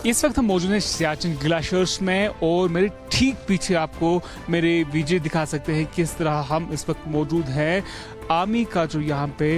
इस वक्त हम मौजूद हैं सियाचिन ग्लेशियर्स में और मेरे ठीक पीछे आपको मेरे वीजे दिखा सकते हैं किस तरह हम इस वक्त मौजूद हैं आर्मी का जो यहाँ पे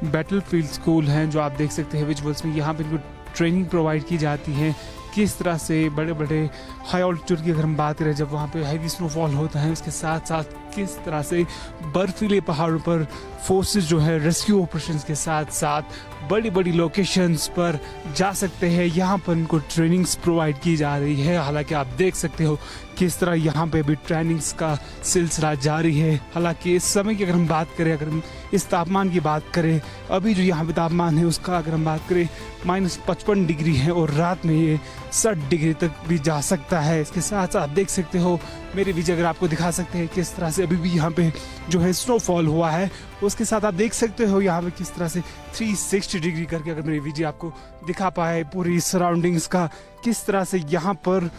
बैटलफील्ड स्कूल है, जो आप देख सकते हैं विजुअल्स में। यहाँ पे इनको ट्रेनिंग प्रोवाइड की जाती है किस तरह से बड़े बड़े हाई ऑल्टीट्यूड की अगर हम बात करें, जब वहाँ पे हैवी स्नोफॉल होता है, उसके साथ साथ किस तरह से बर्फीले पहाड़ों पर फोर्सेस जो है रेस्क्यू ऑपरेशंस के साथ साथ बड़ी बड़ी लोकेशंस पर जा सकते हैं। यहाँ पर इनको ट्रेनिंग्स प्रोवाइड की जा रही है। हालांकि आप देख सकते हो किस तरह यहाँ पे भी ट्रेनिंग्स का सिलसिला जारी है। हालांकि इस समय की अगर हम बात करें, अगर हम इस तापमान की बात करें, अभी जो यहाँ पे तापमान है उसका अगर हम बात करें -55 डिग्री है और रात में ये 60 डिग्री तक भी जा सकता है। इसके साथ साथ देख सकते हो मेरे बीच अगर आपको दिखा सकते हैं किस तरह से अभी भी यहाँ पे जो है स्नोफॉल हुआ है। उसके साथ आप देख सकते हो यहाँ पे किस तरह से 360 डिग्री करके अगर मेरे वीडियो आपको दिखा पाए पूरी सराउंडिंग्स का, किस तरह से यहाँ पर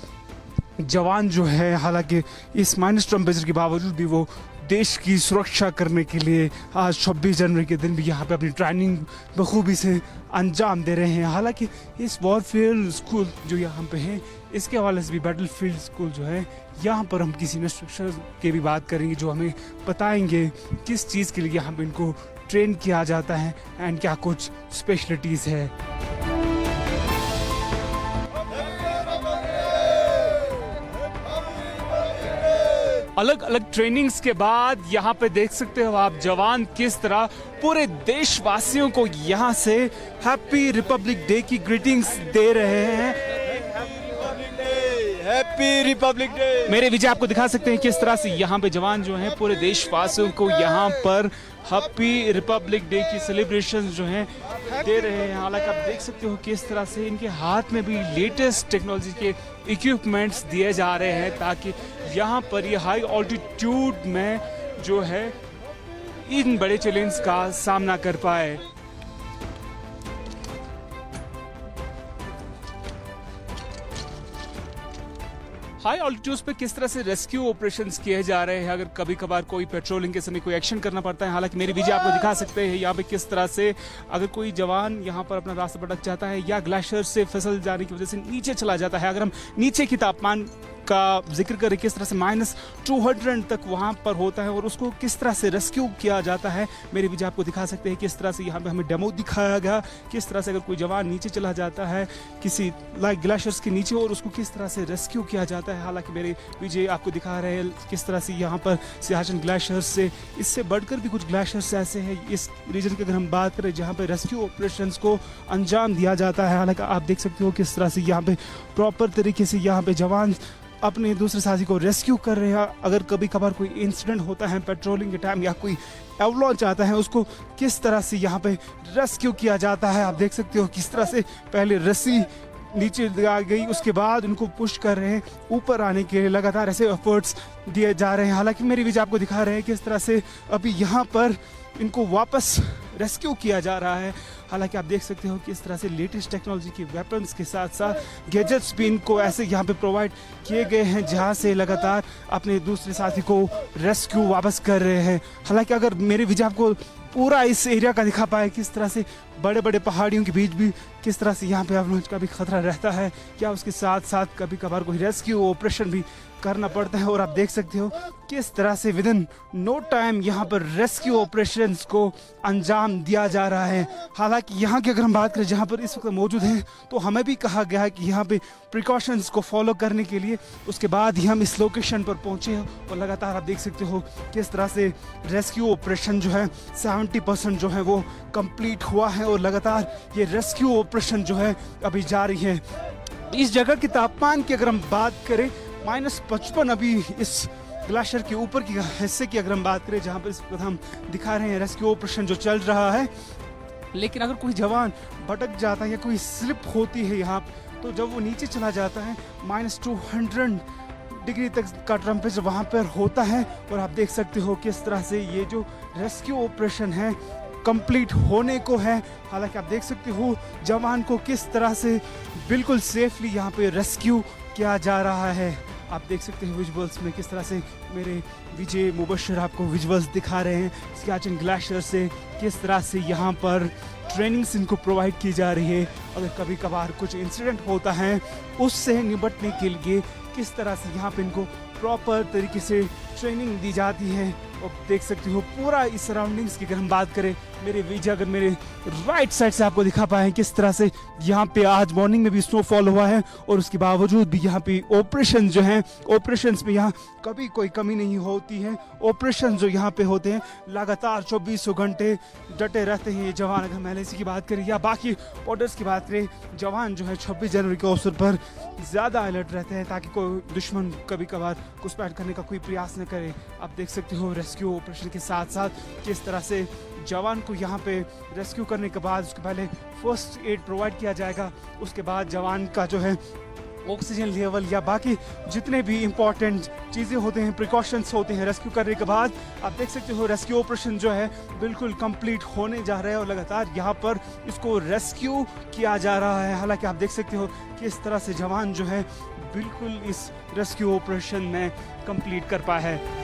जवान जो है, हालांकि इस माइनस टेम्परेचर के बावजूद भी वो देश की सुरक्षा करने के लिए आज 26 जनवरी के दिन भी यहाँ पे अपनी ट्रेनिंग बखूबी से अंजाम दे रहे हैं। हालांकि इस वॉरफेयर स्कूल जो यहाँ पे है, इसके हवाले से भी बैटलफील्ड स्कूल जो है, यहाँ पर हम किसी इंस्ट्रक्टर की भी बात करेंगे जो हमें बताएंगे किस चीज़ के लिए यहाँ पे इनको ट्रेन किया जाता है एंड क्या कुछ स्पेशलिटीज़ है। अलग अलग ट्रेनिंग्स के बाद यहाँ पे देख सकते हो आप जवान किस तरह पूरे देशवासियों को यहाँ से हैप्पी रिपब्लिक डे की ग्रीटिंग्स दे रहे हैं। Happy Republic day. मेरे विजय आपको दिखा सकते हैं किस तरह से यहाँ पे जवान जो हैं पूरे देशवासियों को यहाँ पर हैप्पी रिपब्लिक डे की सेलिब्रेशन जो हैं दे रहे हैं। हालांकि आप देख सकते हो किस तरह से इनके हाथ में भी लेटेस्ट टेक्नोलॉजी के इक्विपमेंट्स दिए जा रहे हैं ताकि यहाँ पर ये हाई ऑल्टीट्यूड में जो है इन बड़े चैलेंज का सामना कर पाए। हाई ऑल्टीट्यूड्स पे किस तरह से रेस्क्यू ऑपरेशंस किए जा रहे हैं, अगर कभी कभार कोई पेट्रोलिंग के समय कोई एक्शन करना पड़ता है। हालांकि मेरी वीडियो आपको दिखा सकते हैं यहाँ पे किस तरह से अगर कोई जवान यहाँ पर अपना रास्ता भटक जाता है या ग्लेशियर से फिसल जाने की वजह से नीचे चला जाता है, अगर हम नीचे की तापमान का जिक्र करें किस तरह से -200 तक वहाँ पर होता है और उसको किस तरह से रेस्क्यू किया जाता है, मेरी वीडियो आपको दिखा सकते हैं किस तरह से यहाँ पे हमें डेमो दिखाया गया किस तरह से अगर कोई जवान नीचे चला जाता है किसी ग्लेशियर्स के नीचे और उसको किस तरह से रेस्क्यू किया जाता है। हालांकि मेरे वीडियो आपको दिखा रहे हैं किस तरह से यहाँ पर सियाचिन ग्लेशियर्स से इससे बढ़कर भी कुछ ग्लेशियर्स ऐसे हैं इस रीजन की अगर हम बात करें जहाँ पर रेस्क्यू ऑपरेशंस को अंजाम दिया जाता है। हालांकि आप देख सकते हो किस तरह से यहाँ पे प्रॉपर तरीके से यहाँ पे जवान अपने दूसरे साथी को रेस्क्यू कर रहे हैं। अगर कभी कभार कोई इंसिडेंट होता है पेट्रोलिंग के टाइम या कोई एवलॉन्च आता है, उसको किस तरह से यहाँ पे रेस्क्यू किया जाता है। आप देख सकते हो किस तरह से पहले रस्सी नीचे आ गई, उसके बाद उनको पुश कर रहे हैं ऊपर आने के लिए, लगातार ऐसे एफर्ट्स दिए जा रहे हैं। हालांकि मेरी वीडियो आपको दिखा रहे हैं किस तरह से अभी यहाँ पर इनको वापस रेस्क्यू किया जा रहा है। हालांकि आप देख सकते हो किस तरह से लेटेस्ट टेक्नोलॉजी के वेपन्स के साथ साथ गैजेट्स भी इनको ऐसे यहाँ पे प्रोवाइड किए गए हैं जहाँ से लगातार अपने दूसरे साथी को रेस्क्यू वापस कर रहे हैं। हालांकि अगर मेरे विजय आपको पूरा इस एरिया का दिखा पाए किस तरह से बड़े बड़े पहाड़ियों के बीच भी किस तरह से यहाँ पे एवलांच का भी खतरा रहता है, क्या उसके साथ साथ कभी कभार कोई रेस्क्यू ऑपरेशन भी करना पड़ता है। और आप देख सकते हो किस तरह से विद इन नो टाइम यहाँ पर रेस्क्यू ऑपरेशंस को अंजाम दिया जा रहा है। हालांकि यहाँ की अगर हम बात करें जहाँ पर इस वक्त मौजूद हैं, तो हमें भी कहा गया है कि यहाँ पे प्रिकॉशंस को फॉलो करने के लिए उसके बाद ही हम इस लोकेशन पर पहुँचे और लगातार आप देख सकते हो किस तरह से रेस्क्यू ऑपरेशन जो है 70% जो है वो कंप्लीट हुआ है और लगातार ये रेस्क्यू ऑपरेशन जो है अभी जारी है। इस जगह के तापमान की अगर हम बात करें -55 अभी इस ग्लेशियर के ऊपर की हिस्से की अगर हम बात करें जहाँ पर इस वक्त हम दिखा रहे हैं रेस्क्यू ऑपरेशन जो चल रहा है। लेकिन अगर कोई जवान भटक जाता है या कोई स्लिप होती है यहाँ, तो जब वो नीचे चला जाता है -200 डिग्री तक का टेम्परेचर वहाँ पर होता है। और आप देख सकते हो किस तरह से ये जो रेस्क्यू ऑपरेशन है कंप्लीट होने को है। हालांकि आप देख सकते हो जवान को किस तरह से बिल्कुल सेफली यहाँ पे रेस्क्यू किया जा रहा है। आप देख सकते हैं विजुअल्स में किस तरह से मेरे विजय मुबशर आपको विजुअल्स दिखा रहे हैं सियाचिन ग्लेशियर से किस तरह से यहाँ पर ट्रेनिंग्स इनको प्रोवाइड की जा रही है। अगर कभी कभार कुछ इंसिडेंट होता है उससे निपटने के लिए किस तरह से यहाँ पे इनको प्रॉपर तरीके से ट्रेनिंग दी जाती है। और देख सकते हो पूरा इस सराउंडिंग्स की अगर हम बात करें मेरे विजय अगर मेरे राइट साइड से आपको दिखा पाए किस तरह से यहाँ पे आज मॉर्निंग में भी स्नोफॉल हुआ है और उसके बावजूद भी यहाँ पे ऑपरेशन जो हैं ऑपरेशंस में यहाँ कभी कोई कमी नहीं होती है। ऑपरेशन जो यहाँ पे होते हैं लगातार 24 घंटे डटे रहते हैं ये जवान। अगर हम LIC की बात करें या बाकी बॉर्डर्स की बात करें जवान जो है 26 जनवरी के अवसर पर ज़्यादा अलर्ट रहते हैं ताकि कोई दुश्मन कभी कभार घुसपैठ करने का कोई प्रयास न करे। आप देख सकते हो रेस्क्यू ऑपरेशन के साथ साथ किस तरह से जवान को यहाँ पे रेस्क्यू करने के बाद उसके पहले फर्स्ट एड प्रोवाइड किया जाएगा। उसके बाद जवान का जो है ऑक्सीजन लेवल या बाकी जितने भी इंपॉर्टेंट चीज़ें होते हैं प्रिकॉशंस होते हैं रेस्क्यू करने के बाद आप देख सकते हो रेस्क्यू ऑपरेशन जो है बिल्कुल कंप्लीट होने जा रहा है और लगातार यहाँ पर इसको रेस्क्यू किया जा रहा है। हालांकि आप देख सकते हो किस तरह से जवान जो है बिल्कुल इस रेस्क्यू ऑपरेशन में कंप्लीट कर पाया है।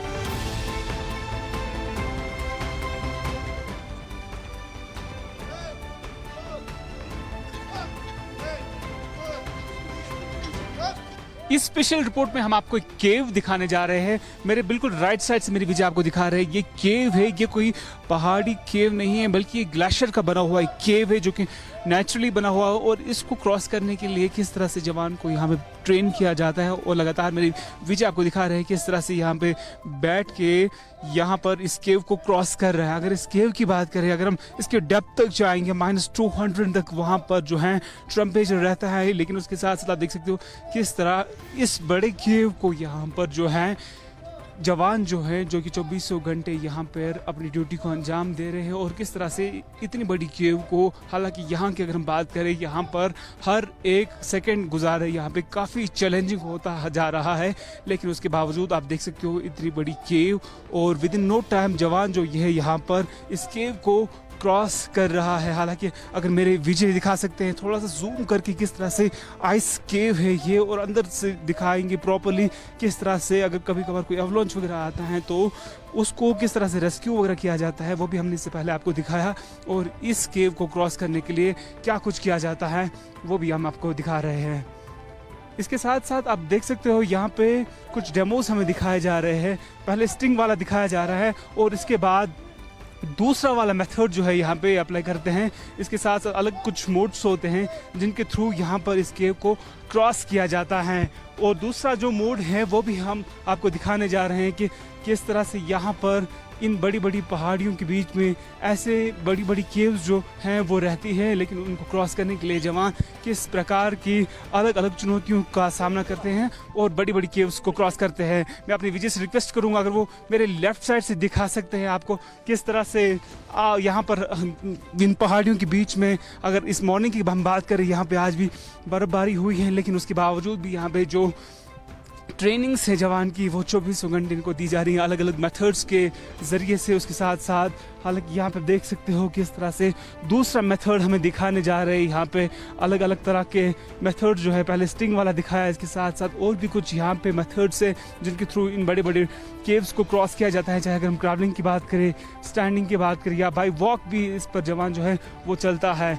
इस स्पेशल रिपोर्ट में हम आपको एक केव दिखाने जा रहे हैं। मेरे बिल्कुल राइट साइड से मेरी विजय आपको दिखा रहे हैं ये केव है। ये कोई पहाड़ी केव नहीं है बल्कि ये ग्लेशियर का बना हुआ एक केव है जो कि नेचुरली बना हुआ है और इसको क्रॉस करने के लिए किस तरह से जवान को यहाँ पे ट्रेन किया जाता है। और लगातार मेरी विजय आपको दिखा रहे हैं किस तरह से यहाँ पे बैठ के यहाँ पर इस केव को क्रॉस कर रहे हैं। अगर इस केव की बात करें अगर हम इसके डेप्थ तक जाएंगे -200 तक वहाँ पर जो है टेम्परेचर रहता है। लेकिन उसके साथ साथ आप देख सकते हो किस तरह इस बड़े केव को यहाँ पर जो है जवान जो है जो कि 24 घंटे यहाँ पर अपनी ड्यूटी को अंजाम दे रहे हैं। और किस तरह से इतनी बड़ी केव को हालांकि यहाँ की अगर हम बात करें यहाँ पर हर एक सेकंड गुजारे यहाँ पे काफ़ी चैलेंजिंग होता जा रहा है। लेकिन उसके बावजूद आप देख सकते हो इतनी बड़ी केव और विद इन नो टाइम जवान जो ये यहाँ पर इस केव को क्रॉस कर रहा है। हालांकि अगर मेरे विजय दिखा सकते हैं थोड़ा सा जूम करके किस तरह से आइस केव है ये और अंदर से दिखाएंगे प्रॉपरली किस तरह से अगर कभी कभार कोई अवलॉन्च वगैरह आता है तो उसको किस तरह से रेस्क्यू वगैरह किया जाता है वो भी हमने इससे पहले आपको दिखाया। और इस केव को क्रॉस करने के लिए क्या कुछ किया जाता है वो भी हम आपको दिखा रहे हैं। इसके साथ साथ आप देख सकते हो यहाँ पे कुछ डेमोस हमें दिखाए जा रहे हैं। पहले स्टिंग वाला दिखाया जा रहा है और इसके बाद दूसरा वाला मेथड जो है यहाँ पे अप्लाई करते हैं। इसके साथ साथ अलग कुछ मोड्स होते हैं जिनके थ्रू यहाँ पर इस केव को क्रॉस किया जाता है। और दूसरा जो मोड है वो भी हम आपको दिखाने जा रहे हैं कि किस तरह से यहाँ पर इन बड़ी बड़ी पहाड़ियों के बीच में ऐसे बड़ी बड़ी केव्स जो हैं वो रहती है। लेकिन उनको क्रॉस करने के लिए जवान किस प्रकार की अलग अलग चुनौतियों का सामना करते हैं और बड़ी बड़ी केव्स को क्रॉस करते हैं। मैं अपनी विजय से रिक्वेस्ट करूंगा अगर वो मेरे लेफ्ट साइड से दिखा सकते हैं आपको किस तरह से यहाँ पर इन पहाड़ियों के बीच में अगर इस मॉर्निंग की हम बात करें यहाँ पे आज भी बर्फबारी हुई है। लेकिन उसके बावजूद भी यहाँ पे जो ट्रेनिंग्स है जवान की वो 24 घंटे इनको दी जा रही है अलग अलग मेथड्स के ज़रिए से। उसके साथ साथ हालांकि यहाँ पे देख सकते हो किस तरह से दूसरा मेथड हमें दिखाने जा रहे हैं। यहाँ पे अलग अलग तरह के मेथड जो है पहले स्टिंग वाला दिखाया इसके साथ साथ और भी कुछ यहाँ पे मेथड्स है जिनके थ्रू इन बड़े बड़े केव्स को क्रॉस किया जाता है। चाहे अगर हम ट्रैवलिंग की बात करें स्टैंडिंग की बात करें या बाई वॉक भी इस पर जवान जो है वो चलता है।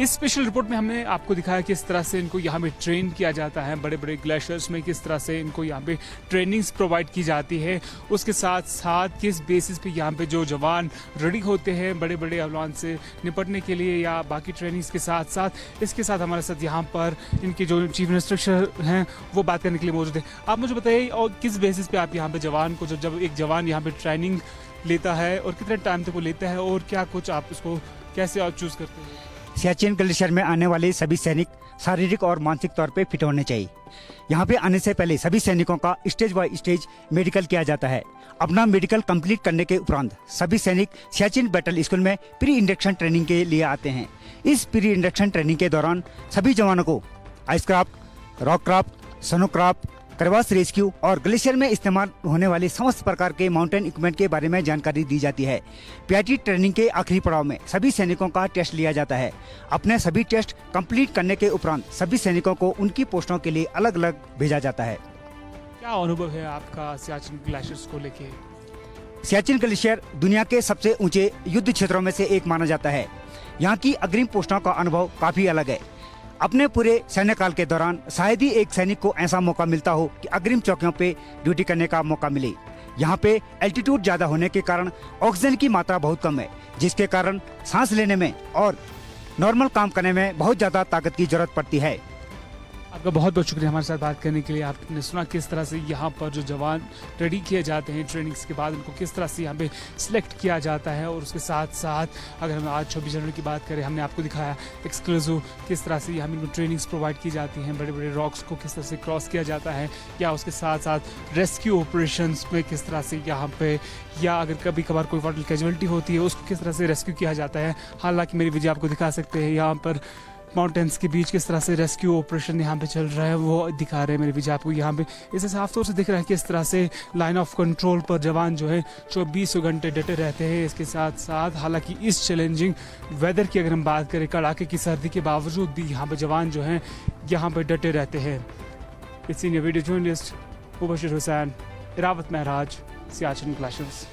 इस स्पेशल रिपोर्ट में हमने आपको दिखाया किस तरह से इनको यहाँ पे ट्रेन किया जाता है बड़े बड़े ग्लेशियर्स में किस तरह से इनको यहाँ पे ट्रेनिंग्स प्रोवाइड की जाती है। उसके साथ साथ किस बेसिस पे यहाँ पे जो जवान रेडी होते हैं बड़े बड़े अवलॉन्च से निपटने के लिए या बाकी ट्रेनिंग्स के साथ साथ इसके साथ हमारे साथ यहाँ पर इनके जो चीफ इंस्ट्रक्टर हैं वो बात करने के लिए मौजूद है। आप मुझे बताइए और किस बेसिस पे आप यहाँ पे जवान को जब एक जवान यहाँ पे ट्रेनिंग लेता है और कितने टाइम तक वो लेता है और क्या कुछ आप उसको कैसे आप चूज करते हैं? सियाचिन ग्लेशियर में आने वाले सभी सैनिक शारीरिक और मानसिक तौर पे फिट होने चाहिए। यहाँ पे आने से पहले सभी सैनिकों का स्टेज बाय स्टेज मेडिकल किया जाता है। अपना मेडिकल कंप्लीट करने के उपरांत सभी सैनिक सियाचिन बैटल स्कूल में प्री इंडक्शन ट्रेनिंग के लिए आते हैं। इस प्री इंडक्शन ट्रेनिंग के दौरान सभी जवानों को ice craft, rock craft, snow craft, crevasse rescue और ग्लेशियर में इस्तेमाल होने वाले समस्त प्रकार के माउंटेन इक्विपमेंट के बारे में जानकारी दी जाती है। पीआईटी ट्रेनिंग के आखिरी पड़ाव में सभी सैनिकों का टेस्ट लिया जाता है। अपने सभी टेस्ट कंप्लीट करने के उपरांत सभी सैनिकों को उनकी पोस्टों के लिए अलग अलग भेजा जाता है। क्या अनुभव है आपका सियाचिन ग्लेशियर्स को लेके? सियाचिन ग्लेशियर दुनिया के सबसे ऊंचे युद्ध क्षेत्रों में से एक माना जाता है। यहाँ की अग्रिम पोस्टों का अनुभव काफी अलग है। अपने पूरे सैन्य काल के दौरान शायद ही एक सैनिक को ऐसा मौका मिलता हो कि अग्रिम चौकियों पे ड्यूटी करने का मौका मिले। यहाँ पे एल्टीट्यूड ज्यादा होने के कारण ऑक्सीजन की मात्रा बहुत कम है, जिसके कारण सांस लेने में और नॉर्मल काम करने में बहुत ज्यादा ताकत की जरूरत पड़ती है। आपका बहुत बहुत शुक्रिया हमारे साथ बात करने के लिए। आपने सुना किस तरह से यहाँ पर जो जवान रेडी किए जाते हैं ट्रेनिंग्स के बाद, उनको किस तरह से यहाँ पे सिलेक्ट किया जाता है। और उसके साथ साथ अगर हम आज 26 जनवरी की बात करें, हमने आपको दिखाया एक्सक्लूसिव किस तरह से यहाँ इनको ट्रेनिंग्स प्रोवाइड की जाती हैं, बड़े बड़े रॉक्स को किस तरह से क्रॉस किया जाता है, या उसके साथ साथ रेस्क्यू ऑपरेशंस में किस तरह से यहाँ पे, या अगर कभी कभार कोई वाटर कैजुअलिटी होती है उसको किस तरह से रेस्क्यू किया जाता है। हालांकि मेरी वीडियो आपको दिखा सकते हैं यहाँ पर माउंटेन्स के बीच किस तरह से रेस्क्यू ऑपरेशन यहाँ पे चल रहा है, वो दिखा रहे हैं मेरे विजय आपको। यहाँ पे इसे साफ तौर से दिख रहा है किस तरह से लाइन ऑफ कंट्रोल पर जवान जो है 24 घंटे डटे रहते हैं। इसके साथ साथ हालांकि इस चैलेंजिंग वेदर की अगर हम बात करें, कड़ाके की सर्दी के बावजूद भी यहाँ पे जवान जो हैं यहाँ पे डटे रहते हैं। It's senior video journalist Mubashir Hussain, Airavat Maharaj, Siachen glaciers.